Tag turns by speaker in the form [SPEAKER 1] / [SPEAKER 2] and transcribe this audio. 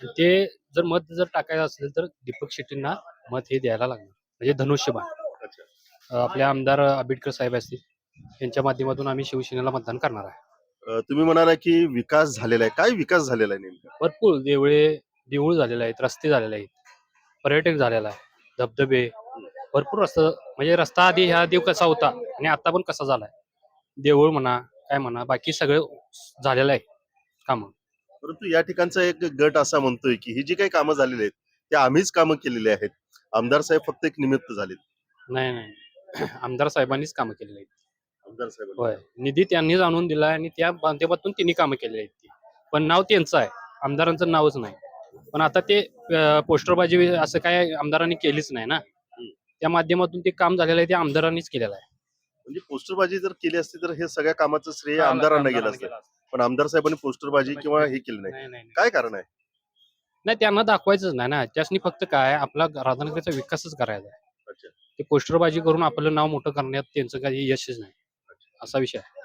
[SPEAKER 1] ते जर मत टाकायचं असेल तर दीपक शेट्टींना मत हे द्यायला लागणार, म्हणजे धनुष्यबाण.
[SPEAKER 2] अच्छा.
[SPEAKER 1] आपले आमदार आंबेडकर साहेब असतील यांच्या माध्यमातून आम्ही शिवसेनेला मतदान करणार आहे.
[SPEAKER 2] तुम्ही म्हणाला की विकास झालेला आहे. काय विकास झालेला आहे नेमका?
[SPEAKER 1] भरपूर देऊळ झालेले आहेत, रस्ते झालेले आहेत, पर्यटक झालेला आहे, धबधबे, भरपूर रस्ता. म्हणजे रस्ता आधी ह्या देव कसा होता आणि आता पण कसा झालाय, देऊळ म्हणा काय म्हणा बाकी सगळं झालेलं आहे काम.
[SPEAKER 2] परंतु या ठिकाणचा एक गट असा म्हणतोय की ही जी काही कामं झालेली आहेत, ते आम्हीच कामं केलेली आहेत. आमदार साहेब फक्त एक निमित्त झालेत.
[SPEAKER 1] नाही नाही आमदार साहेबांनीच कामं केलेली आहेत.
[SPEAKER 2] आमदार साहेबांनी.
[SPEAKER 1] होय, निधी त्यांनीच आणून दिला आणि त्या माध्यमातून त्यांनी कामं केलेली आहेत ती. पण नाव त्यांचं आहे, आमदारांचं नावच नाही. पण आता ते पोस्टरबाजी असं काय आमदारांनी केलीच नाही ना. त्या माध्यमातून ते काम झालेलं आहे ते आमदारांनीच केलेलं आहे.
[SPEAKER 2] म्हणजे पोस्टरबाजी जर केली असती तर हे सगळ्या कामाचं श्रेय आमदारांना गेलं असतं. पण आमदार साहेबांनी पोस्टरबाजी किंवा हे केलं नाही.
[SPEAKER 1] नाही नाही नाही.
[SPEAKER 2] काय कारण आहे?
[SPEAKER 1] नाही, त्यांना दाखवायचंच नाही ना. त्यासनी फक्त काय आपला राधानगरीचा विकासच करायचा आहे.
[SPEAKER 2] अच्छा.
[SPEAKER 1] ते पोस्टरबाजी करून आपलं नाव मोठं करण्यात त्यांचं काही यशच नाही, असा विषय आहे.